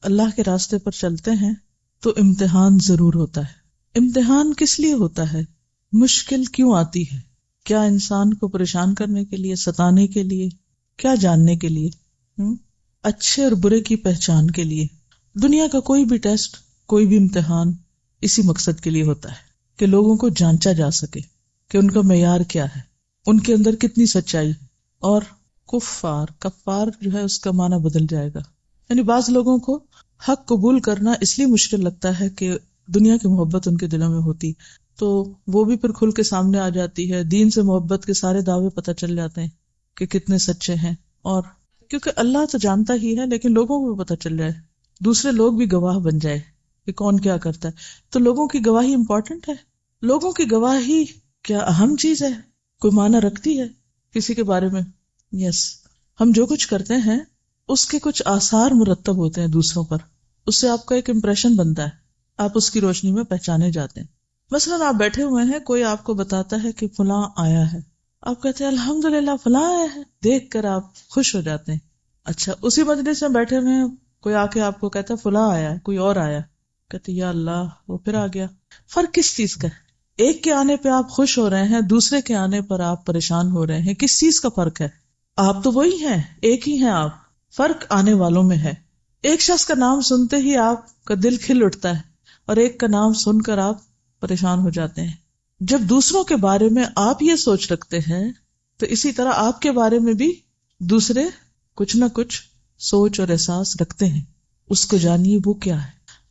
اللہ کے راستے پر چلتے ہیں تو امتحان ضرور ہوتا ہے۔ امتحان کس لیے ہوتا ہے؟ مشکل کیوں آتی ہے؟ کیا انسان کو پریشان کرنے کے لیے، ستانے کے لیے، کیا جاننے کے لیے؟ اچھے اور برے کی پہچان کے لیے۔ دنیا کا کوئی بھی ٹیسٹ، کوئی بھی امتحان اسی مقصد کے لیے ہوتا ہے کہ لوگوں کو جانچا جا سکے کہ ان کا معیار کیا ہے، ان کے اندر کتنی سچائی ہے۔ اور کفار جو ہے اس کا معنی بدل جائے گا، یعنی بعض لوگوں کو حق قبول کرنا اس لیے مشکل لگتا ہے کہ دنیا کی محبت ان کے دلوں میں ہوتی، تو وہ بھی پھر کھل کے سامنے آ جاتی ہے۔ دین سے محبت کے سارے دعوے پتہ چل جاتے ہیں کہ کتنے سچے ہیں، اور کیونکہ اللہ تو جانتا ہی ہے لیکن لوگوں کو بھی پتہ چل جائے، دوسرے لوگ بھی گواہ بن جائے کہ کون کیا کرتا ہے۔ تو لوگوں کی گواہی امپورٹنٹ ہے۔ لوگوں کی گواہی کیا اہم چیز ہے؟ کوئی معنی رکھتی ہے کسی کے بارے میں؟ یس، ہم جو کچھ کرتے ہیں اس کے کچھ آثار مرتب ہوتے ہیں دوسروں پر، اس سے آپ کا ایک امپریشن بنتا ہے، آپ اس کی روشنی میں پہچانے جاتے ہیں۔ مثلاً آپ بیٹھے ہوئے ہیں، کوئی آپ کو بتاتا ہے کہ فلاں آیا ہے، آپ کہتے ہیں الحمدللہ فلاں آیا ہے، دیکھ کر آپ خوش ہو جاتے ہیں۔ اچھا، اسی مجلس میں بیٹھے ہوئے ہیں، کوئی آ کے آپ کو کہتا ہے فلاں آیا ہے، کوئی اور آیا، کہتے یا اللہ وہ پھر آ گیا۔ فرق کس چیز کا ہے؟ ایک کے آنے پہ آپ خوش ہو رہے ہیں، دوسرے کے آنے پر آپ پریشان ہو رہے ہیں، کس چیز کا فرق ہے؟ آپ تو وہی ہیں، ایک ہی ہیں آپ، فرق آنے والوں میں ہے۔ ایک شخص کا نام سنتے ہی آپ کا دل کھل اٹھتا ہے، اور ایک کا نام سن کر آپ پریشان ہو جاتے ہیں۔ جب دوسروں کے بارے میں آپ یہ سوچ رکھتے ہیں تو اسی طرح آپ کے بارے میں بھی دوسرے کچھ نہ کچھ سوچ اور احساس رکھتے ہیں۔ اس کو جانیے وہ کیا ہے،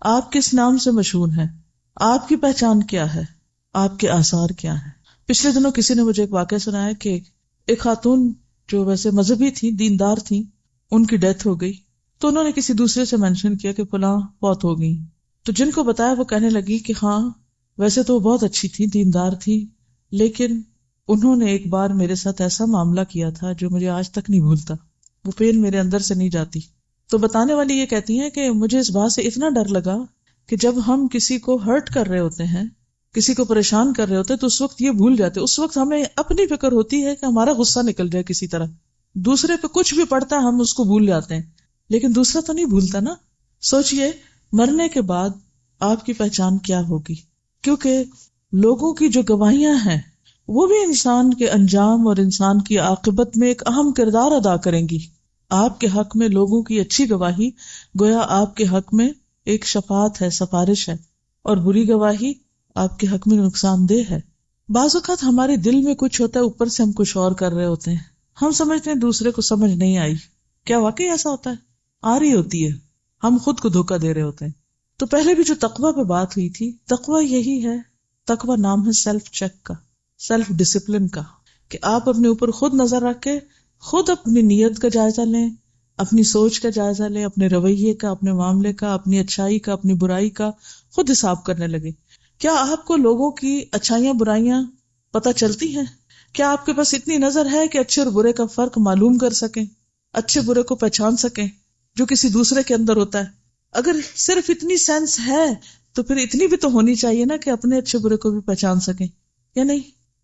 آپ کس نام سے مشہور ہیں، آپ کی پہچان کیا ہے، آپ کے آثار کیا ہیں۔ پچھلے دنوں کسی نے مجھے ایک واقعہ سنایا کہ ایک خاتون جو ویسے مذہبی تھی، دیندار تھی، ان کی ڈیتھ ہو گئی، تو انہوں نے کسی دوسرے سے مینشن کیا کہ فلاں فوت ہو گئی۔ تو جن کو بتایا وہ کہنے لگی کہ ہاں ویسے تو وہ بہت اچھی تھی، دیندار تھی، لیکن انہوں نے ایک بار میرے ساتھ ایسا معاملہ کیا تھا جو مجھے آج تک نہیں بھولتا، وہ پین میرے اندر سے نہیں جاتی۔ تو بتانے والی یہ کہتی ہیں کہ مجھے اس بات سے اتنا ڈر لگا کہ جب ہم کسی کو ہرٹ کر رہے ہوتے ہیں، کسی کو پریشان کر رہے ہوتے ہیں، تو اس وقت یہ بھول جاتے، اس وقت ہمیں اپنی فکر ہوتی ہے کہ ہمارا غصہ نکل جائے کسی طرح، دوسرے پہ کچھ بھی پڑتا ہے ہم اس کو بھول جاتے ہیں، لیکن دوسرا تو نہیں بھولتا نا۔ سوچئے مرنے کے بعد آپ کی پہچان کیا ہوگی، کیونکہ لوگوں کی جو گواہیاں ہیں وہ بھی انسان کے انجام اور انسان کی عاقبت میں ایک اہم کردار ادا کریں گی۔ آپ کے حق میں لوگوں کی اچھی گواہی گویا آپ کے حق میں ایک شفاعت ہے، سفارش ہے، اور بری گواہی آپ کے حق میں نقصان دہ ہے۔ بعض اوقات ہمارے دل میں کچھ ہوتا ہے، اوپر سے ہم کچھ اور کر رہے ہوتے ہیں، ہم سمجھتے ہیں دوسرے کو سمجھ نہیں آئی، کیا واقعی ایسا ہوتا ہے؟ آ رہی ہوتی ہے، ہم خود کو دھوکہ دے رہے ہوتے ہیں۔ تو پہلے بھی جو تقویٰ پہ بات ہوئی تھی، تقویٰ یہی ہے، تقویٰ نام ہے سیلف چیک کا، سیلف ڈسپلن کا، کہ آپ اپنے اوپر خود نظر رکھ کے خود اپنی نیت کا جائزہ لیں، اپنی سوچ کا جائزہ لیں، اپنے رویے کا، اپنے معاملے کا، اپنی اچھائی کا، اپنی برائی کا خود حساب کرنے لگے۔ کیا آپ کو لوگوں کی اچھائیاں برائیاں پتہ چلتی ہیں؟ کیا آپ کے پاس اتنی نظر ہے کہ اچھے اور برے کا فرق معلوم کر سکیں، اچھے برے کو پہچان سکیں جو کسی دوسرے کے اندر ہوتا ہے؟ اگر صرف اتنی سینس ہے تو پھر اتنی بھی تو ہونی چاہیے نا کہ اپنے اچھے برے کو بھی پہچان سکیں، یا نہیں؟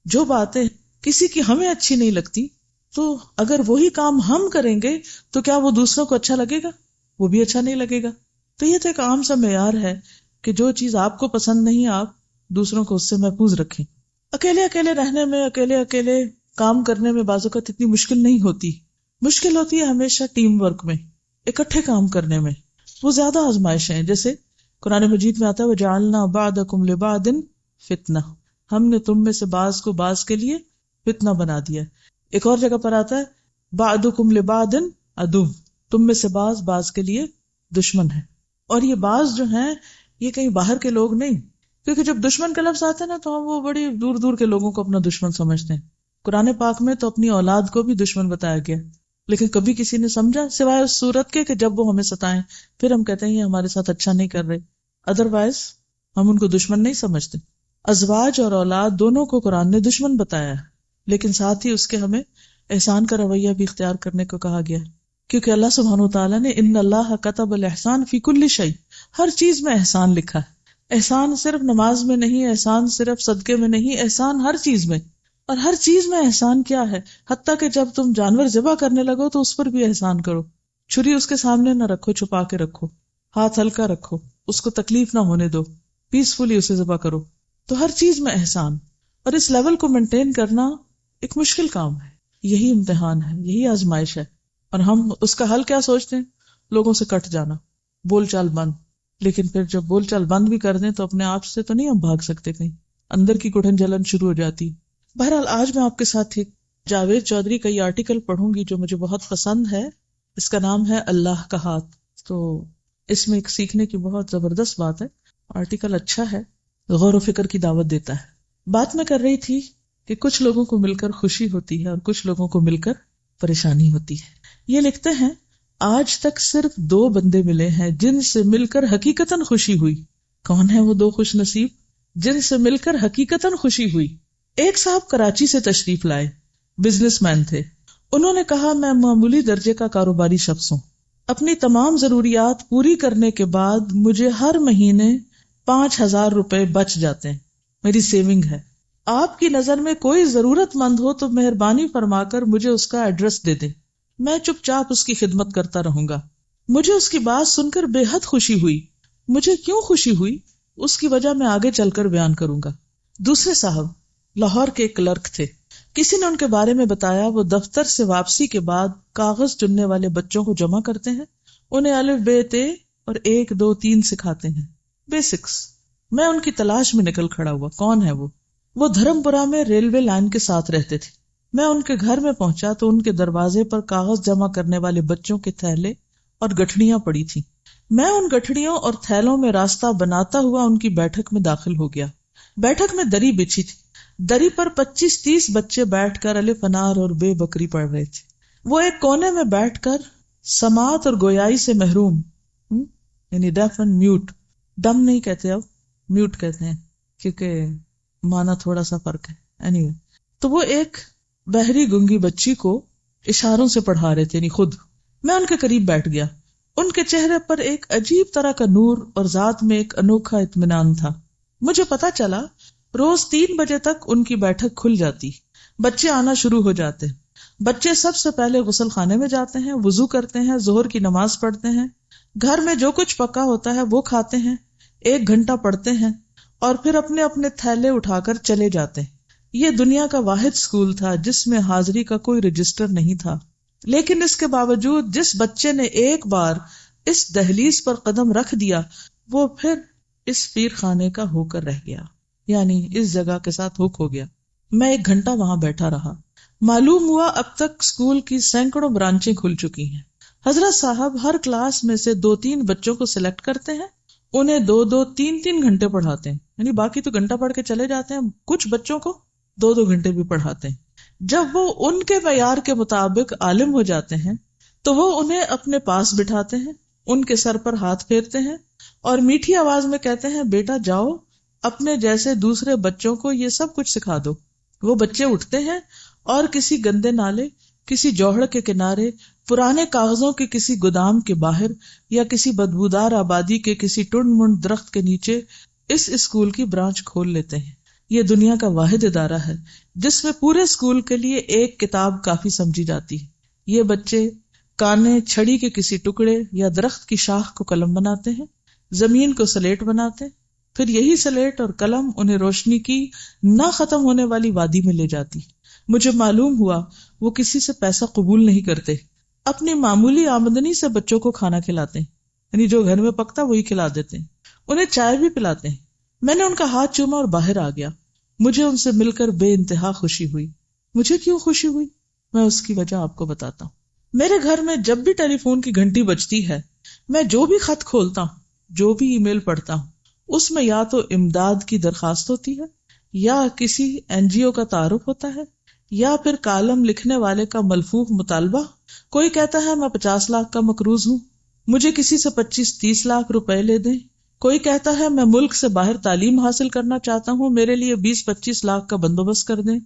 جو باتیں کسی کی ہمیں اچھی نہیں لگتی، تو اگر وہی کام ہم کریں گے تو کیا وہ دوسروں کو اچھا لگے گا؟ وہ بھی اچھا نہیں لگے گا۔ تو یہ تو ایک عام سا معیار ہے کہ جو چیز آپ کو پسند نہیں، آپ دوسروں کو اس سے محفوظ رکھیں۔ اکیلے اکیلے رہنے میں، اکیلے اکیلے کام کرنے میں بعض اوقات اتنی مشکل نہیں ہوتی، مشکل ہوتی ہے ہمیشہ ٹیم ورک میں، اکٹھے کام کرنے میں، وہ زیادہ آزمائشیں ہیں۔ جیسے قرآن مجید میں آتا ہے وَجَعَلْنَا بَعْضَكُمْ لِبَعْضٍ فِتْنَةً، ہم نے تم میں سے بعض کو بعض کے لیے فتنہ بنا دیا۔ ایک اور جگہ پر آتا ہے بَعْضُكُمْ لِبَعْضٍ عَدُوٌّ، تم میں سے بعض بعض کے لیے دشمن ہے۔ اور یہ بعض جو ہیں یہ کہیں باہر کے لوگ نہیں، کیونکہ جب دشمن کا لفظ آتا ہے نا تو ہم وہ بڑی دور دور کے لوگوں کو اپنا دشمن سمجھتے ہیں۔ قرآن پاک میں تو اپنی اولاد کو بھی دشمن بتایا گیا، لیکن کبھی کسی نے سمجھا سوائے اس صورت کے کہ جب وہ ہمیں ستائیں، پھر ہم کہتے ہیں یہ ہمارے ساتھ اچھا نہیں کر رہے، ادروائز ہم ان کو دشمن نہیں سمجھتے۔ ازواج اور اولاد دونوں کو قرآن نے دشمن بتایا ہے، لیکن ساتھ ہی اس کے ہمیں احسان کا رویہ بھی اختیار کرنے کو کہا گیا ہے، کیونکہ اللہ سبحانہ وتعالیٰ نے ان اللہ کتب الاحسان فی کل شیء، ہر چیز میں احسان لکھا ہے۔ احسان صرف نماز میں نہیں، احسان صرف صدقے میں نہیں، احسان ہر چیز میں۔ اور ہر چیز میں احسان کیا ہے؟ حتیٰ کہ جب تم جانور ذبح کرنے لگو تو اس پر بھی احسان کرو، چھری اس کے سامنے نہ رکھو، چھپا کے رکھو۔ ہاتھ ہلکا رکھو، اس کو تکلیف نہ ہونے دو، پیسفلی اسے ذبح کرو. تو ہر چیز میں احسان، اور اس لیول کو مینٹین کرنا ایک مشکل کام ہے. یہی امتحان ہے، یہی آزمائش ہے. اور ہم اس کا حل کیا سوچتے ہیں؟ لوگوں سے کٹ جانا، بول چال بند. لیکن پھر جب بول چال بند بھی کر دیں تو اپنے آپ سے تو نہیں ہم بھاگ سکتے، کہیں اندر کی گھٹن جلن شروع ہو جاتی. بہرحال آج میں آپ کے ساتھ ایک جاوید چودھری کا یہ آرٹیکل پڑھوں گی جو مجھے بہت پسند ہے. اس کا نام ہے اللہ کا ہاتھ. تو اس میں ایک سیکھنے کی بہت زبردست بات ہے. آرٹیکل اچھا ہے، غور و فکر کی دعوت دیتا ہے. بات میں کر رہی تھی کہ کچھ لوگوں کو مل کر خوشی ہوتی ہے اور کچھ لوگوں کو مل کر پریشانی ہوتی ہے. یہ لکھتے ہیں آج تک صرف 2 بندے ملے ہیں جن سے مل کر حقیقتاً خوشی ہوئی. کون ہے وہ 2 خوش نصیب جن سے مل کر حقیقتاً خوشی ہوئی؟ ایک صاحب کراچی سے تشریف لائے، بزنس مین تھے. انہوں نے کہا میں معمولی درجے کا کاروباری شخص ہوں. اپنی تمام ضروریات پوری کرنے کے بعد مجھے ہر مہینے 5,000 روپے بچ جاتے ہیں، میری سیونگ ہے. آپ کی نظر میں کوئی ضرورت مند ہو تو مہربانی فرما کر مجھے اس کا ایڈریس دے دیں، میں چپ چاپ اس کی خدمت کرتا رہوں گا. مجھے اس کی بات سن کر بے حد خوشی ہوئی. مجھے کیوں خوشی ہوئی اس کی وجہ میں آگے چل کر بیان کروں گا. دوسرے صاحب لاہور کے ایک کلرک تھے. کسی نے ان کے بارے میں بتایا وہ دفتر سے واپسی کے بعد کاغذ چننے والے بچوں کو جمع کرتے ہیں، انہیں الف بے تے اور 1 2 3 سکھاتے ہیں، بیسکس. میں ان کی تلاش میں نکل کھڑا ہوا. کون ہے وہ دھرم پورہ میں ریلوے لائن کے ساتھ رہتے تھے. میں ان کے گھر میں پہنچا تو ان کے دروازے پر کاغذ جمع کرنے والے بچوں کے تھیلے اور گٹھڑیاں پڑی تھیں. میں ان گٹھڑیوں اور تھیلوں میں راستہ بناتا ہوا ان کی بیٹھک میں داخل ہو گیا. بیٹھک میں دری بچھی تھی. دری پر 25-30 بچے بیٹھ کر الف انار اور بے بکری پڑھ رہے تھے. وہ ایک کونے میں بیٹھ کر سماعت اور گویائی سے محروم، یعنی ڈیف اینڈ میوٹ. ڈم نہیں کہتے، اب میوٹ کہتے ہیں کیونکہ مانا تھوڑا سا فرق ہے. anyway. تو وہ ایک بہری گنگی بچی کو اشاروں سے پڑھا رہے تھے، یعنی خود. میں ان کے قریب بیٹھ گیا. ان کے چہرے پر ایک عجیب طرح کا نور اور ذات میں ایک انوکھا اطمینان تھا. مجھے پتا چلا روز 3 بجے تک ان کی بیٹھک کھل جاتی، بچے آنا شروع ہو جاتے. بچے سب سے پہلے غسل خانے میں جاتے ہیں، وضو کرتے ہیں، ظہر کی نماز پڑھتے ہیں، گھر میں جو کچھ پکا ہوتا ہے وہ کھاتے ہیں، 1 گھنٹہ پڑھتے ہیں اور پھر اپنے اپنے تھیلے اٹھا کر چلے جاتے ہیں. یہ دنیا کا واحد اسکول تھا جس میں حاضری کا کوئی رجسٹر نہیں تھا. لیکن اس کے باوجود جس بچے نے ایک بار اس دہلیز پر قدم رکھ دیا وہ پھر اس پیر خانے کا ہو کر رہ گیا، یعنی اس جگہ کے ساتھ ہوک ہو گیا. میں 1 گھنٹہ وہاں بیٹھا رہا. معلوم ہوا اب تک اسکول کی سینکڑوں برانچیں کھل چکی ہیں. حضرت صاحب ہر کلاس میں سے 2-3 بچوں کو سلیکٹ کرتے ہیں، انہیں 2-2 3-3 گھنٹے پڑھاتے ہیں، یعنی باقی تو گھنٹہ پڑھ کے چلے جاتے ہیں، کچھ بچوں کو 2-2 گھنٹے بھی پڑھاتے ہیں. جب وہ ان کے معیار کے مطابق عالم ہو جاتے ہیں تو وہ انہیں اپنے پاس بٹھاتے ہیں، ان کے سر پر ہاتھ پھیرتے ہیں اور میٹھی آواز میں کہتے ہیں بیٹا جاؤ اپنے جیسے دوسرے بچوں کو یہ سب کچھ سکھا دو. وہ بچے اٹھتے ہیں اور کسی گندے نالے، کسی جوہڑ کے کنارے، پرانے کاغذوں کے کسی گودام کے باہر یا کسی بدبودار آبادی کے کسی ٹنڈ منڈ درخت کے نیچے اس اسکول کی برانچ کھول لیتے ہیں. یہ دنیا کا واحد ادارہ ہے جس میں پورے اسکول کے لیے 1 کتاب کافی سمجھی جاتی ہے. یہ بچے کانے چھڑی کے کسی ٹکڑے یا درخت کی شاخ کو قلم بناتے ہیں، زمین کو سلیٹ بناتے، پھر یہی سلیٹ اور قلم انہیں روشنی کی نہ ختم ہونے والی وادی میں لے جاتی. مجھے معلوم ہوا وہ کسی سے پیسہ قبول نہیں کرتے، اپنی معمولی آمدنی سے بچوں کو کھانا کھلاتے ہیں، یعنی جو گھر میں پکتا وہی کھلا دیتے ہیں، انہیں چائے بھی پلاتے ہیں. میں نے ان کا ہاتھ چوما اور باہر آ گیا. مجھے ان سے مل کر بے انتہا خوشی ہوئی. مجھے کیوں خوشی ہوئی میں اس کی وجہ آپ کو بتاتا ہوں. میرے گھر میں جب بھی ٹیلی فون کی گھنٹی بجتی ہے، میں جو بھی خط کھولتا ہوں، جو بھی ای میل پڑھتا ہوں، اس میں یا تو امداد کی درخواست ہوتی ہے، یا کسی NGO کا تعارف ہوتا ہے، یا پھر کالم لکھنے والے کا ملفوف مطالبہ. کوئی کہتا ہے میں 50 لاکھ کا مقروض ہوں، مجھے کسی سے 25-30 لاکھ روپے لے دیں. کوئی کہتا ہے میں ملک سے باہر تعلیم حاصل کرنا چاہتا ہوں، میرے لیے 20-25 لاکھ کا بندوبست کر دیں.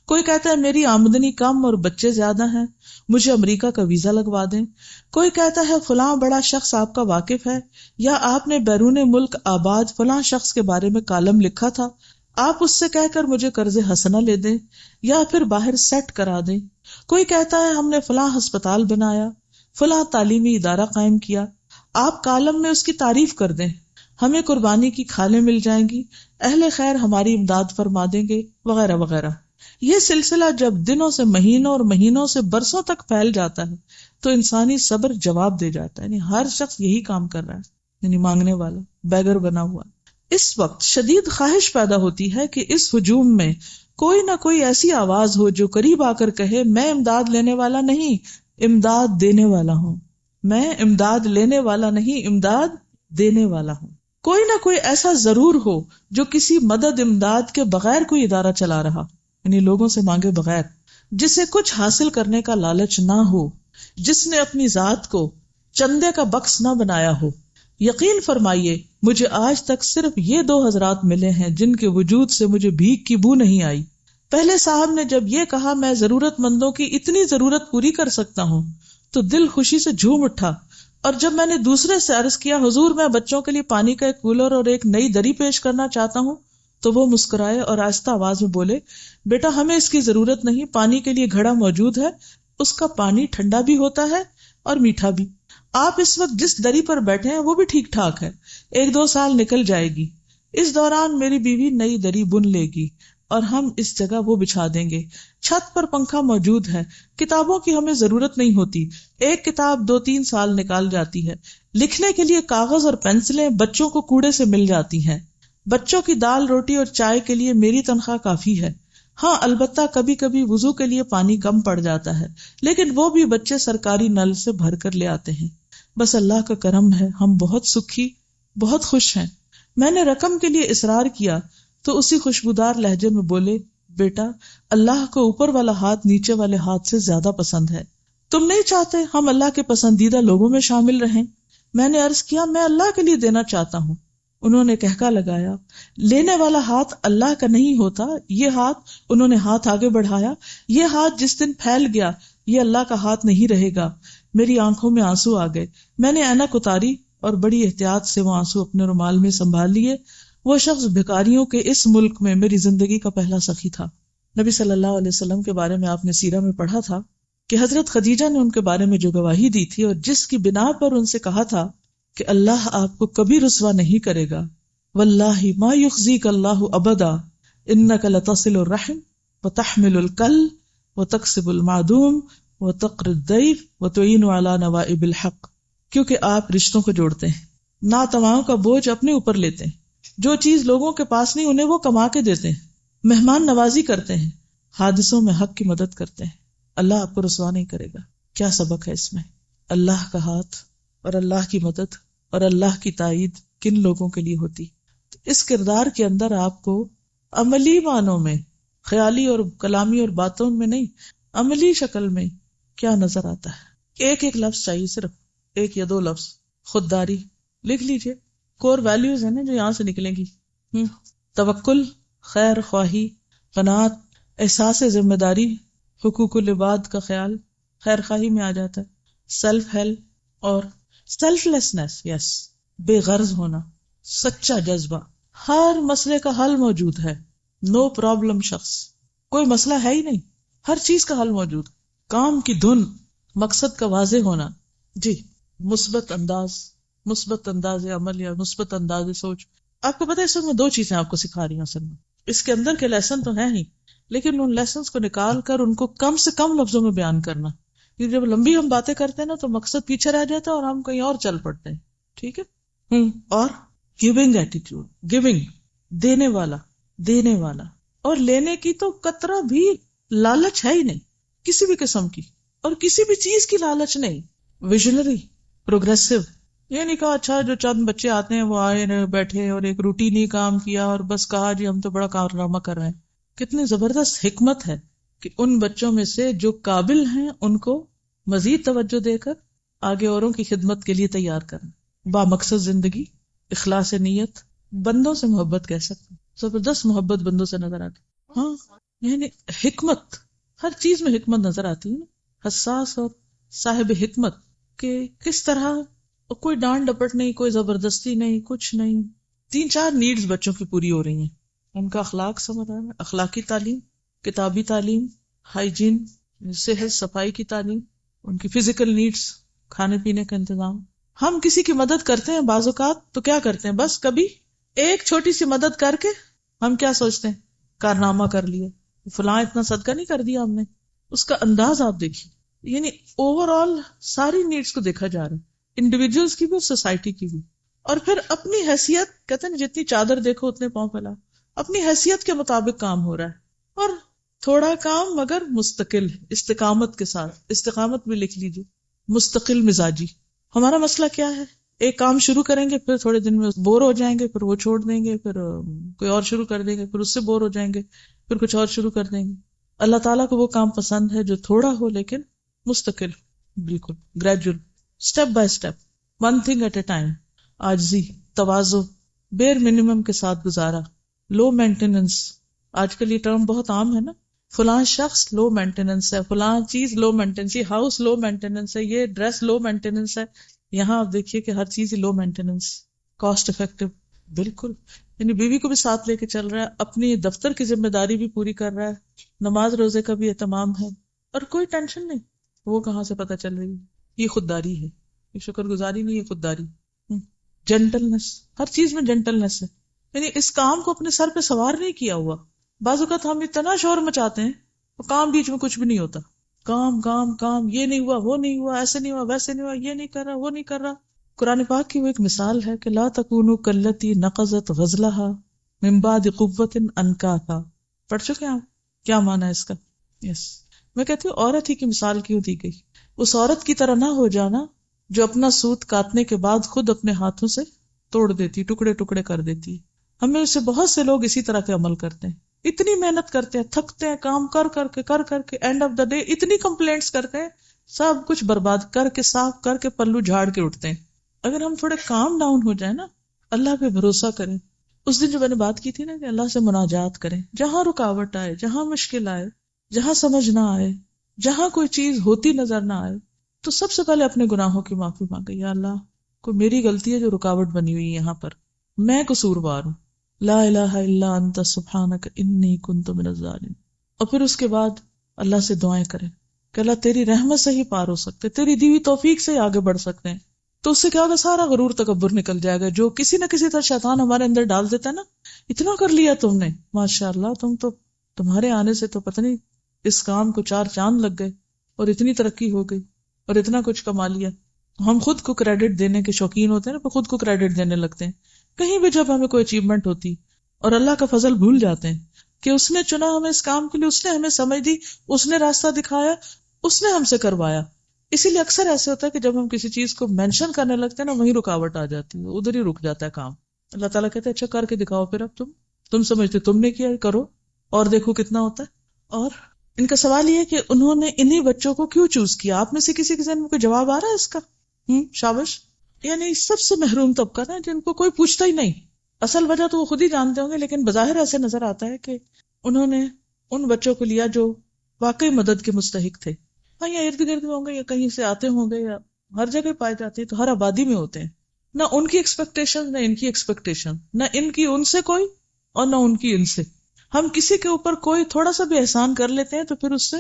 کوئی کہتا ہے میری آمدنی کم اور بچے زیادہ ہیں، مجھے امریکہ کا ویزا لگوا دیں. کوئی کہتا ہے فلاں بڑا شخص آپ کا واقف ہے، یا آپ نے بیرون ملک آباد فلاں شخص کے بارے میں کالم لکھا تھا، آپ اس سے کہہ کر مجھے قرض حسنہ لے دیں یا پھر باہر سیٹ کرا دیں. کوئی کہتا ہے ہم نے فلاں ہسپتال بنایا، فلاں تعلیمی ادارہ قائم کیا، آپ کالم میں اس کی تعریف کر دیں، ہمیں قربانی کی کھالیں مل جائیں گی، اہل خیر ہماری امداد فرما دیں گے، وغیرہ وغیرہ۔ یہ سلسلہ جب دنوں سے مہینوں اور مہینوں سے برسوں تک پھیل جاتا ہے تو انسانی صبر جواب دے جاتا ہے، یعنی ہر شخص یہی کام کر رہا ہے، یعنی مانگنے والا بیگر بنا ہوا۔ اس وقت شدید خواہش پیدا ہوتی ہے کہ اس ہجوم میں کوئی نہ کوئی ایسی آواز ہو جو قریب آ کر کہے میں امداد لینے والا نہیں، امداد دینے والا ہوں، میں امداد لینے والا نہیں، امداد دینے والا ہوں۔ کوئی نہ کوئی ایسا ضرور ہو جو کسی مدد امداد کے بغیر کوئی ادارہ چلا رہا، یعنی لوگوں سے مانگے بغیر، جسے کچھ حاصل کرنے کا لالچ نہ ہو، جس نے اپنی ذات کو چندے کا بکس نہ بنایا ہو۔ یقین فرمائیے مجھے آج تک صرف یہ 2 حضرات ملے ہیں جن کے وجود سے مجھے بھیک کی بو نہیں آئی۔ پہلے صاحب نے جب یہ کہا میں ضرورت مندوں کی اتنی ضرورت پوری کر سکتا ہوں تو دل خوشی سے جھوم اٹھا، اور جب میں نے دوسرے سے عرض کیا حضور میں بچوں کے لیے پانی کا ایک کولر اور ایک نئی دری پیش کرنا چاہتا ہوں، تو وہ مسکرائے اور آہستہ آواز میں بولے بیٹا ہمیں اس کی ضرورت نہیں، پانی کے لیے گھڑا موجود ہے، اس کا پانی ٹھنڈا بھی ہوتا ہے اور میٹھا بھی، آپ اس وقت جس دری پر بیٹھے ہیں وہ بھی ٹھیک ٹھاک ہے، 1-2 سال نکل جائے گی، اس دوران میری بیوی نئی دری بن لے گی اور ہم اس جگہ وہ بچھا دیں گے، چھت پر پنکھا موجود ہے، کتابوں کی ہمیں ضرورت نہیں ہوتی، ایک کتاب 2-3 سال نکال جاتی ہے، لکھنے کے لیے کاغذ اور پینسلیں بچوں کو کوڑے سے مل جاتی ہیں، بچوں کی دال روٹی اور چائے کے لیے میری تنخواہ کافی ہے، ہاں البتہ کبھی کبھی وضو کے لیے پانی کم پڑ جاتا ہے، لیکن وہ بھی بچے سرکاری نل سے بھر کر لے آتے ہیں، بس اللہ کا کرم ہے ہم بہت سکھی بہت خوش ہیں۔ میں نے رقم کے لیے اصرار کیا تو اسی خوشبودار لہجے میں بولے بیٹا اللہ کو اوپر والا ہاتھ نیچے والے ہاتھ سے زیادہ پسند ہے، تم نہیں چاہتے ہم اللہ کے پسندیدہ لوگوں میں شامل رہیں؟ میں نے عرض کیا میں اللہ کے لیے دینا چاہتا ہوں۔ انہوں نے کہکا لگایا لینے والا ہاتھ اللہ کا نہیں ہوتا، یہ ہاتھ، انہوں نے ہاتھ آگے بڑھایا، یہ ہاتھ جس دن پھیل گیا یہ اللہ کا ہاتھ نہیں رہے گا۔ میری آنکھوں میں آنسو آ گئے، میں نے اینک اتاری اور بڑی احتیاط سے وہ آنسو اپنے رومال میں سنبھال لیے۔ وہ شخص بھکاریوں کے اس ملک میں میری زندگی کا پہلا سخی تھا۔ نبی صلی اللہ علیہ وسلم کے بارے میں آپ نے سیرہ میں پڑھا تھا کہ حضرت خدیجہ نے ان کے بارے میں جو گواہی دی تھی اور جس کی بنا پر ان سے کہا تھا کہ اللہ آپ کو کبھی رسوا نہیں کرے گا، واللہ ما یخزیک اللہ ابدا انک لتصل الرحم وتحمل الکل وتکسب المعدوم وتقر الضیف وتعین علی نوائب الحق، کیونکہ آپ رشتوں کو جوڑتے ہیں، ناتواؤں کا بوجھ اپنے اوپر لیتے ہیں، جو چیز لوگوں کے پاس نہیں انہیں وہ کما کے دیتے ہیں، مہمان نوازی کرتے ہیں، حادثوں میں حق کی مدد کرتے ہیں، اللہ آپ کو رسوا نہیں کرے گا۔ کیا سبق ہے اس میں؟ اللہ کا ہاتھ اور اللہ کی مدد اور اللہ کی تائید کن لوگوں کے لیے ہوتی۔ اس کردار کے اندر آپ کو عملی معنوں میں، خیالی اور کلامی اور باتوں میں نہیں، عملی شکل میں کیا نظر آتا ہے؟ ایک ایک لفظ چاہیے، صرف 1 یا 2 لفظ۔ خودداری لکھ لیجئے، کور ویلیوز ہیں نا جو یہاں سے نکلیں گی۔ توکل، خیر خواہی، قناعت، احساس ذمہ داری، حقوق العباد کا خیال خیر خواہی میں آ جاتا ہے، سیلف ہیلپ اور سیلف لیسنس، یس، بے غرض ہونا، سچا جذبہ، ہر مسئلے کا حل موجود ہے، نو پرابلم شخص، کوئی مسئلہ ہے ہی نہیں، ہر چیز کا حل موجود، کام کی دھن، مقصد کا واضح ہونا، جی، مثبت انداز عمل یا مثبت انداز سوچ۔ آپ کو پتہ ہے اس وقت میں 2 چیزیں آپ کو سکھا رہی ہوں اصل میں، اس کے اندر کے لیسن تو ہیں ہی، لیکن ان لیسنز کو نکال کر ان کو کم سے کم لفظوں میں بیان کرنا، کیونکہ جب لمبی ہم باتیں کرتے ہیں نا تو مقصد پیچھے رہ جاتا ہے اور ہم کہیں اور چل پڑتے ہیں، ٹھیک ہے۔ اور گیونگ ایٹیٹیوڈ، گیونگ، دینے والا، اور لینے کی تو قطرہ بھی لالچ ہے ہی نہیں کسی بھی قسم کی، اور کسی بھی چیز کی لالچ نہیں، ویژنری، پروگریسو، یہ نہیں کہا اچھا جو چند بچے آتے ہیں وہ آئے بیٹھے اور ایک روٹینی کام کیا اور بس کہا جی ہم تو بڑا کارنامہ کر رہے ہیں۔ کتنی زبردست حکمت ہے کہ ان بچوں میں سے جو قابل ہیں ان کو مزید توجہ دے کر آگے اوروں کی خدمت کے لیے تیار کرنا، با مقصد زندگی، اخلاص نیت، بندوں سے محبت کہہ سکتے، زبردست محبت بندوں سے نظر آتی، ہاں، یعنی حکمت، ہر چیز میں حکمت نظر آتی ہے، حساس اور صاحب حکمت، کہ کس طرح کوئی ڈانٹ ڈپٹ نہیں، کوئی زبردستی نہیں، کچھ نہیں، 3-4 نیڈز بچوں کی پوری ہو رہی ہیں، ان کا اخلاق سمجھ رہا ہے، اخلاقی تعلیم، کتابی تعلیم، ہائیجین، صحت صفائی کی تعلیم، ان کی فزیکل نیڈز، کھانے پینے کا انتظام، ہم کسی کی مدد کرتے ہیں بعض اوقات تو کیا کرتے ہیں، بس کبھی ایک چھوٹی سی مدد کر کے ہم کیا سوچتے ہیں، کارنامہ کر لیے، فلاں اتنا صدقہ نہیں کر دیا ہم نے. اس کا انداز آپ دیکھیے، یعنی اوور آل ساری نیڈس کو دیکھا جا رہا ہے، انڈیویجولس کی بھی اور سوسائٹی کی بھی. اور پھر اپنی حیثیت، کہتے ہیں جتنی چادر دیکھو اتنے پاؤں پھیلا، اپنی حیثیت کے مطابق کام ہو رہا ہے، اور تھوڑا کام مگر مستقل، استقامت کے ساتھ. استقامت بھی لکھ لیجیے، مستقل مزاجی. ہمارا مسئلہ کیا ہے، ایک کام شروع کریں گے، پھر تھوڑے دن میں بور ہو جائیں گے، پھر وہ چھوڑ دیں گے، پھر کوئی اور شروع کر دیں گے، پھر اس سے بور ہو جائیں گے، پھر کچھ اور شروع کر دیں گے. اللہ تعالیٰ کو وہ کام پسند ہے جو تھوڑا ہو لیکن مستقل، بالکل gradual, step by step, one thing at a time. عاجزی، تواضع، بیر منیمم کے ساتھ گزارا، لو مینٹیننس. آج کل یہ ٹرم بہت عام ہے نا، فلاں شخص لو مینٹیننس ہے، فلاں چیز لو مینٹیننس، یہ ہاؤس لو مینٹیننس ہے، یہ ڈریس لو مینٹیننس ہے. یہاں آپ دیکھیے کہ ہر چیز لو مینٹیننس، کاسٹ افیکٹو. بالکل، یعنی بیوی کو بھی ساتھ لے کے چل رہا ہے، اپنی دفتر کی ذمہ داری بھی پوری کر رہا ہے، نماز روزے کا بھی اہتمام ہے، اور کوئی ٹینشن نہیں. وہ کہاں سے پتہ چل رہی ہے؟ یہ خودداری ہے، یہ شکر گزاری نہیں، یہ خودداری. جینٹلنس، ہر چیز میں جینٹلنس ہے، یعنی اس کام کو اپنے سر پہ سوار نہیں کیا ہوا. بعض اوقات ہم اتنا شور مچاتے ہیں وہ کام بیچ میں کچھ بھی نہیں ہوتا، کام کام کام، یہ نہیں ہوا، وہ نہیں ہوا، ایسے نہیں ہوا، ویسے نہیں ہوا، یہ نہیں کر رہا، وہ نہیں کر رہا. قرآن پاک کی وہ ایک مثال ہے کہ لا تکونوا کاللتی نقضت غزلها من بعد قوة انکاثا. پڑھ چکے ہیں آپ؟ کیا معنی ہے اس کا؟ میں کہتی ہوں عورت ہی کی مثال کیوں دی گئی؟ اس عورت کی طرح نہ ہو جانا جو اپنا سوت کاٹنے کے بعد خود اپنے ہاتھوں سے توڑ دیتی، ٹکڑے ٹکڑے کر دیتی. ہمیں سے بہت سے لوگ اسی طرح کے عمل کرتے ہیں، اتنی محنت کرتے ہیں، تھکتے ہیں، کام کر کے اینڈ آف دا ڈے اتنی کمپلینٹس کرتے ہیں، سب کچھ برباد کر کے، صاف کر کے، پلو جھاڑ کے اٹھتے ہیں. اگر ہم تھوڑے کام ڈاؤن ہو جائیں نا، اللہ پہ بھروسہ کریں. اس دن جو میں نے بات کی تھی نا کہ اللہ سے مناجات کریں، جہاں رکاوٹ آئے، جہاں مشکل آئے، جہاں سمجھ نہ آئے، جہاں کوئی چیز ہوتی نظر نہ آئے، تو سب سے پہلے اپنے گناہوں کی معافی مانگے. یا اللہ، کوئی میری غلطی ہے جو رکاوٹ بنی ہوئی ہے یہاں پر، میں قصوروار ہوں، لا الہ الا انت سبحانک انی کنت من الظالمین. اور پھر اس کے بعد اللہ سے دعائیں کریں کہ اللہ تیری رحمت سے ہی پار ہو سکتے، تیری دی ہوئی توفیق سے ہی آگے بڑھ سکتے ہیں. تو اس سے کیا ہوگا، سارا غرور تکبر نکل جائے گا جو کسی نہ کسی طرح شیطان ہمارے اندر ڈال دیتا ہے نا. اتنا کر لیا تم نے، ماشاء اللہ، تمہارے آنے سے تو پتہ نہیں اس کام کو 4 چاند لگ گئے، اور اتنی ترقی ہو گئی، اور اتنا کچھ کما لیا. ہم خود کو کریڈٹ دینے کے شوقین ہوتے ہیں نا، خود کو کریڈٹ دینے لگتے ہیں کہیں بھی جب ہمیں کوئی اچیومنٹ ہوتی، اور اللہ کا فضل بھول جاتے ہیں کہ اس نے چنا ہمیں اس کام کے لیے، اس نے ہمیں سمجھ دی، اس نے راستہ دکھایا، اس نے ہم سے کروایا. اسی لیے اکثر ایسے ہوتا ہے کہ جب ہم کسی چیز کو مینشن کرنے لگتے ہیں نا، وہیں رکاوٹ آ جاتی ہے، ادھر ہی رک جاتا ہے کام. اللہ تعالیٰ کہتے ہیں اچھا کر کے دکھاؤ، پھر اب تم سمجھتے تم نے کیا، کرو اور دیکھو کتنا ہوتا ہے. اور ان کا سوال یہ ہے کہ انہوں نے انہی بچوں کو کیوں چوز کیا؟ آپ میں سے کسی کے ذہن میں کوئی جواب آ رہا ہے اس کا؟ شابش. یعنی سب سے محروم طبقہ نا، جن کو کوئی پوچھتا ہی نہیں. اصل وجہ تو وہ خود ہی جانتے ہوں گے، لیکن بظاہر ایسے نظر آتا ہے کہ انہوں نے ان بچوں کو لیا جو واقعی مدد کے مستحق تھے. ہاں، یا ارد گرد میں ہوں گے، یا کہیں سے آتے ہوں گے، یا ہر جگہ پائے جاتے ہیں، تو ہر آبادی میں ہوتے ہیں. نہ ان کی ایکسپیکٹیشن، نہ ان کی ایکسپیکٹیشن، نہ ان کی ان سے کوئی، اور نہ ان کی ان سے. ہم کسی کے اوپر کوئی تھوڑا سا بھی احسان کر لیتے ہیں تو پھر اس سے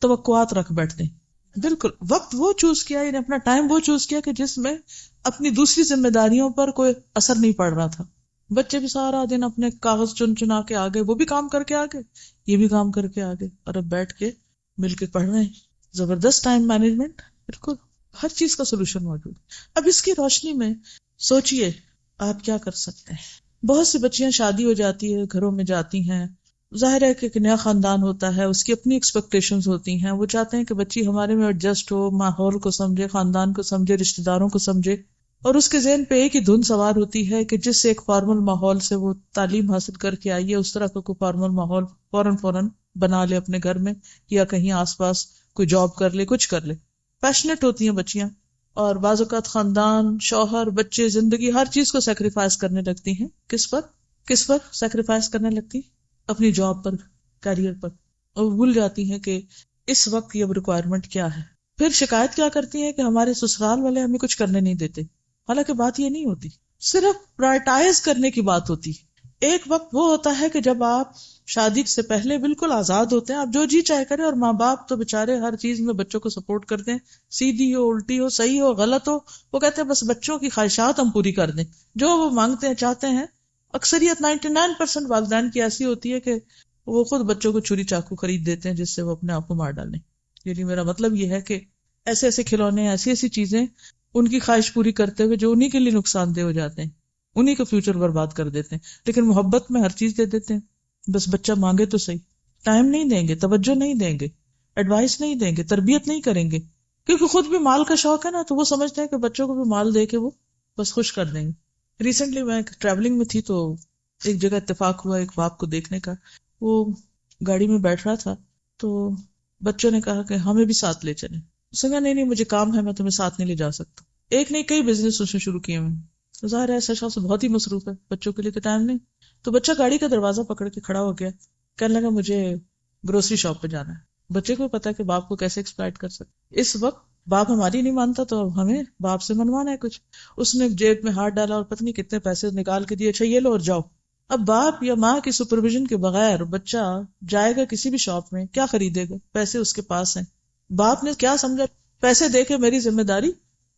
توقعات رکھ بیٹھتے ہیں. بالکل وقت وہ چوز کیا، یعنی اپنا ٹائم وہ چوز کیا کہ جس میں اپنی دوسری ذمہ داریوں پر کوئی اثر نہیں پڑ رہا تھا. بچے بھی سارا دن اپنے کاغذ چنا کے آگے، وہ بھی کام کر کے آگے، یہ بھی کام کر کے آگے، اور اب بیٹھ کے مل کے پڑھ رہے ہیں. زبردست ٹائم مینجمنٹ. بالکل ہر چیز کا سولوشن موجود. اب اس کی روشنی میں سوچئے آپ کیا کر سکتے ہیں. بہت سی بچیاں شادی ہو جاتی ہے، گھروں میں جاتی ہیں، ظاہر ہے کہ ایک نیا خاندان ہوتا ہے، اس کی اپنی ایکسپیکٹیشنز ہوتی ہیں، وہ چاہتے ہیں کہ بچی ہمارے میں ایڈجسٹ ہو، ماحول کو سمجھے، خاندان کو سمجھے، رشتہ داروں کو سمجھے، اور اس کے ذہن پہ ایک ہی دھن سوار ہوتی ہے کہ جس ایک فارمل ماحول سے وہ تعلیم حاصل کر کے آئی ہے، اس طرح کا کوئی فارمل ماحول فوراً بنا لے اپنے گھر میں، یا کہیں آس پاس کوئی جاب کر لے، کچھ کر لے. پیشنیٹ ہوتی ہیں بچیاں، اور بعض اوقات خاندان، شوہر، بچے، زندگی، ہر چیز کو سیکریفائس کرنے لگتی ہیں. کس پر سیکریفائس کرنے لگتی؟ اپنی جاب پر، کیریئر پر، اور بھول جاتی ہیں کہ اس وقت یہ ریکوائرمنٹ کیا ہے. پھر شکایت کیا کرتی ہیں کہ ہمارے سسرال والے ہمیں کچھ کرنے نہیں دیتے. حالانکہ بات یہ نہیں ہوتی، صرف پرائرٹائز کرنے کی بات ہوتی. ایک وقت وہ ہوتا ہے کہ جب آپ شادی سے پہلے بالکل آزاد ہوتے ہیں، آپ جو جی چاہے کریں، اور ماں باپ تو بےچارے ہر چیز میں بچوں کو سپورٹ کرتے ہیں، سیدھی ہو، الٹی ہو، صحیح ہو، غلط ہو، وہ کہتے ہیں بس بچوں کی خواہشات ہم پوری کر دیں، جو وہ مانگتے ہیں چاہتے ہیں۔ اکثریت 99% والدین کی ایسی ہوتی ہے کہ وہ خود بچوں کو چھری چاقو خرید دیتے ہیں جس سے وہ اپنے آپ کو مار ڈالیں۔ یعنی میرا مطلب یہ ہے کہ ایسے ایسے کھلونے، ایسی ایسی چیزیں ان کی خواہش پوری کرتے ہوئے جو انہی کے لیے نقصان دہ ہو جاتے ہیں، انہی کا فیوچر برباد کر دیتے ہیں، لیکن محبت میں ہر چیز دے دیتے ہیں، بس بچہ مانگے تو صحیح، ٹائم نہیں دیں گے، توجہ نہیں دیں گے، ایڈوائس نہیں دیں گے، تربیت نہیں کریں گے، کیونکہ خود بھی مال کا شوق ہے نا، تو وہ سمجھتے ہیں کہ بچوں کو بھی مال دے کے وہ بس خوش کر دیں گے۔ ریسنٹلی میں ٹریولنگ میں تھی تو ایک جگہ اتفاق ہوا ایک باپ کو دیکھنے کا، وہ گاڑی میں بیٹھ رہا تھا تو بچوں نے کہا کہ ہمیں بھی ساتھ لے چلیں، اس نے کہا نہیں نہیں مجھے کام ہے، میں تمہیں ساتھ نہیں لے جا سکتا۔ ایک نہیں کئی بزنس اس نے شروع کیے ہیں، ظاہر ہے ایسا شخص بہت ہی مصروف ہے، بچوں کے لیے تو ٹائم نہیں، تو بچہ گاڑی کا دروازہ پکڑ کے کھڑا ہو گیا، کہنے لگا مجھے گروسری شاپ پہ جانا ہے۔ بچے کو پتا کہ باپ کو کیسے ایکسپلائٹ کر سکتے، اس وقت باپ ہماری نہیں مانتا تو اب ہمیں باپ سے منوانا ہے کچھ۔ اس نے جیب میں ہاتھ ڈالا اور پتہ نہیں کتنے پیسے نکال کے دیے، اچھا یہ لو اور جاؤ۔ اب باپ یا ماں کی سپرویژن کے بغیر بچہ جائے گا کسی بھی شاپ میں، کیا خریدے گا؟ پیسے اس کے پاس ہیں، باپ نے کیا سمجھا پیسے دے کے میری ذمہ داری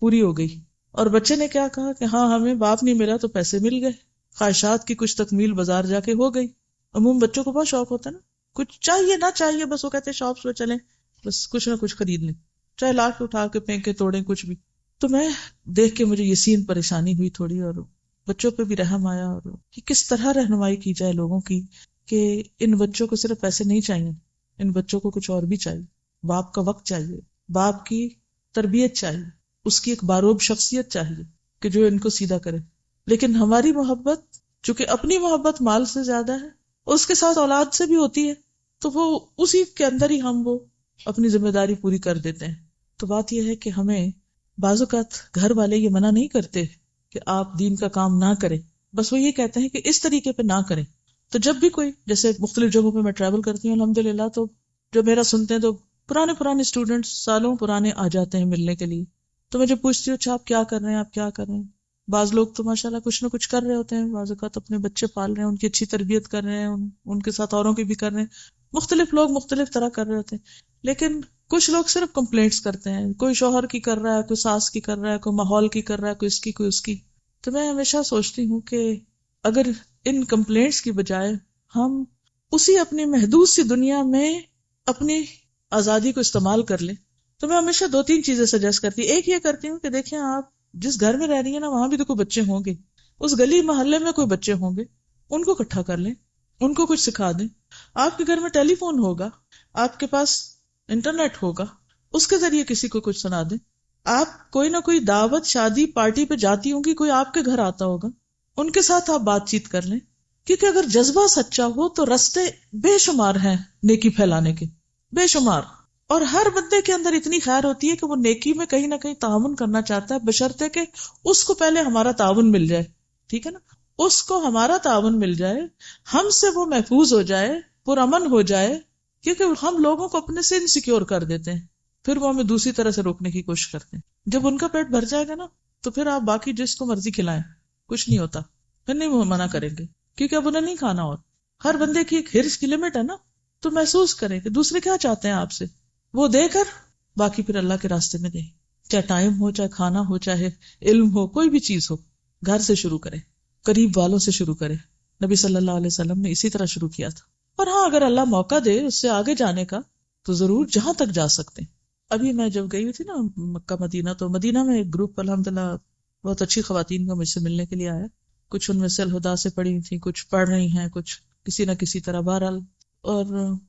پوری ہو گئی، اور بچے نے کیا کہا کہ ہاں ہمیں باپ نہیں ملا تو پیسے مل گئے، خواہشات کی کچھ تکمیل بازار جا کے ہو گئی۔ عموم بچوں کو بہت شوق ہوتا ہے نا، کچھ چاہیے نہ چاہیے بس وہ کہتے ہیں شاپس پہ چلیں بس کچھ نہ کچھ خرید لیں، چاہے لا کے اٹھا کے پھینکے توڑیں کچھ بھی۔ تو میں دیکھ کے مجھے یسین پریشانی ہوئی تھوڑی، اور بچوں پہ بھی رحم آیا، اور کہ کس طرح رہنمائی کی جائے لوگوں کی کہ ان بچوں کو صرف پیسے نہیں چاہیے، ان بچوں کو کچھ اور بھی چاہیے، باپ کا وقت چاہیے، باپ کی تربیت چاہیے، اس کی ایک باروب شخصیت چاہیے کہ جو ان کو سیدھا کرے۔ لیکن ہماری محبت چونکہ اپنی محبت مال سے زیادہ ہے، اس کے ساتھ اولاد سے بھی ہوتی ہے، تو وہ اسی کے اندر ہی ہم وہ اپنی ذمہ داری پوری کر دیتے ہیں۔ تو بات یہ ہے کہ ہمیں بعض اوقات گھر والے یہ منع نہیں کرتے کہ آپ دین کا کام نہ کریں، بس وہ یہ کہتے ہیں کہ اس طریقے پہ نہ کریں۔ تو جب بھی کوئی جیسے مختلف جگہوں پہ میں ٹریول کرتی ہوں الحمدللہ، تو جو میرا سنتے ہیں تو پرانے اسٹوڈنٹس سالوں پرانے آ جاتے ہیں ملنے کے لیے، تو میں جب پوچھتی ہوں اچھا آپ کیا کر رہے ہیں، آپ کیا کر رہے ہیں، بعض لوگ تو ماشاءاللہ کچھ نہ کچھ کر رہے ہوتے ہیں، بعض اوقات اپنے بچے پال رہے ہیں، ان کی اچھی تربیت کر رہے ہیں، ان کے ساتھ اوروں کی بھی کر رہے ہیں، مختلف لوگ مختلف طرح کر رہے ہوتے ہیں، لیکن کچھ لوگ صرف کمپلینٹس کرتے ہیں، کوئی شوہر کی کر رہا ہے، کوئی ساس کی کر رہا ہے، کوئی ماحول کی کر رہا ہے، کوئی اس کی کوئی اس کی۔ تو میں ہمیشہ سوچتی ہوں کہ اگر ان کمپلینٹس کی بجائے ہم اسی اپنی محدود سی دنیا میں اپنی آزادی کو استعمال کر لیں، تو میں ہمیشہ 2-3 چیزیں سجیسٹ کرتی ہوں۔ ایک یہ کرتی ہوں کہ دیکھیں آپ جس گھر میں رہ رہی ہیں نا، وہاں بھی تو کوئی بچے ہوں گے، اس گلی محلے میں کوئی بچے ہوں گے، ان کو اکٹھا کر لیں، ان کو کچھ سکھا دیں۔ آپ کے گھر میں ٹیلی فون ہوگا، آپ کے پاس انٹرنیٹ ہوگا، اس کے ذریعے کسی کو کچھ سنا دیں۔ آپ کوئی نہ کوئی دعوت، شادی، پارٹی پہ جاتی ہوں گی، کوئی آپ کے گھر آتا ہوگا، ان کے ساتھ آپ بات چیت کر لیں، کیونکہ اگر جذبہ سچا ہو تو رستے بے شمار ہیں نیکی پھیلانے کے، بے شمار، اور ہر بندے کے اندر اتنی خیر ہوتی ہے کہ وہ نیکی میں کہیں نہ کہیں تعاون کرنا چاہتا ہے، بشرطے کہ اس کو پہلے ہمارا تعاون مل جائے، ٹھیک ہے نا، اس کو ہمارا تعاون مل جائے، ہم سے وہ محفوظ ہو جائے، پرامن ہو جائے، کیونکہ ہم لوگوں کو اپنے سے انسیکیور کر دیتے ہیں، پھر وہ ہمیں دوسری طرح سے روکنے کی کوشش کرتے ہیں۔ جب ان کا پیٹ بھر جائے گا نا تو پھر آپ باقی جس کو مرضی کھلائیں، کچھ نہیں ہوتا، پھر نہیں وہ منع کریں گے، کیونکہ اب انہیں نہیں کھانا، اور ہر بندے کی ایک ہرس کی لمٹ ہے نا، تو محسوس کریں کہ دوسرے کیا چاہتے ہیں آپ سے، وہ دے کر باقی پھر اللہ کے راستے میں دیں، چاہے ٹائم ہو، چاہے کھانا ہو، چاہے علم ہو، کوئی بھی چیز ہو، گھر سے شروع کریں، قریب والوں سے شروع کریں۔ نبی صلی اللہ علیہ وسلم نے اسی طرح شروع کیا تھا، اور ہاں اگر اللہ موقع دے اس سے آگے جانے کا تو ضرور جہاں تک جا سکتے ہیں۔ ابھی میں جب گئی ہوئی تھی نا مکہ مدینہ، تو مدینہ میں ایک گروپ الحمدللہ بہت اچھی خواتین کا مجھ سے ملنے کے لیے آیا، کچھ ان میں سے الہدا سے پڑھی تھیں، کچھ پڑھ رہی ہیں، کچھ کسی نہ کسی طرح، بہرحال، اور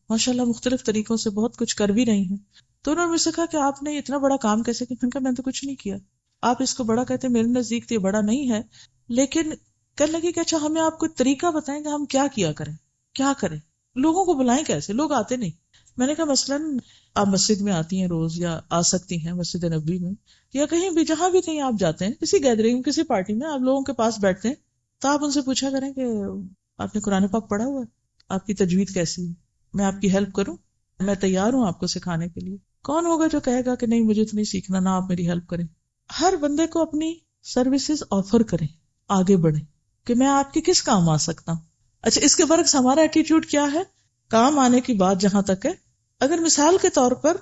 ماشاءاللہ مختلف طریقوں سے بہت کچھ کر بھی رہی ہیں۔ تو انہوں نے مجھ سے کہا کہ آپ نے اتنا بڑا کام کیسے کیا؟ میں نے کہا میں نے تو کچھ نہیں کیا، آپ اس کو بڑا کہتے ہیں، میرے نزدیک تو یہ بڑا نہیں ہے، لیکن کہنے لگی کہ اچھا ہمیں آپ کو طریقہ بتائیں کہ ہم کیا کیا کریں، کیا کریں، لوگوں کو بلائیں کیسے، لوگ آتے نہیں۔ میں نے کہا مثلاً آپ مسجد میں آتی ہیں روز، یا آ سکتی ہیں مسجد نبوی میں، یا کہیں بھی جہاں بھی کہیں آپ جاتے ہیں، کسی گیدرنگ، کسی پارٹی میں آپ لوگوں کے پاس بیٹھتے ہیں، تو آپ ان سے پوچھا کریں کہ آپ نے قرآن پاک پڑھا ہوا ہے، آپ کی تجوید کیسی ہے، میں آپ کی ہیلپ کروں، میں تیار ہوں آپ کو سکھانے کے لیے۔ کون ہوگا جو کہے گا کہ نہیں مجھے تو نہیں سیکھنا، نہ آپ میری ہیلپ کریں۔ ہر بندے کو اپنی سروسز آفر کریں، آگے بڑھیں کہ میں آپ کے کس کام آ سکتا ہوں۔ اچھا، اس کے برعکس ہمارا ایٹیٹیوڈ کیا ہے؟ کام آنے کی بات جہاں تک ہے، اگر مثال کے طور پر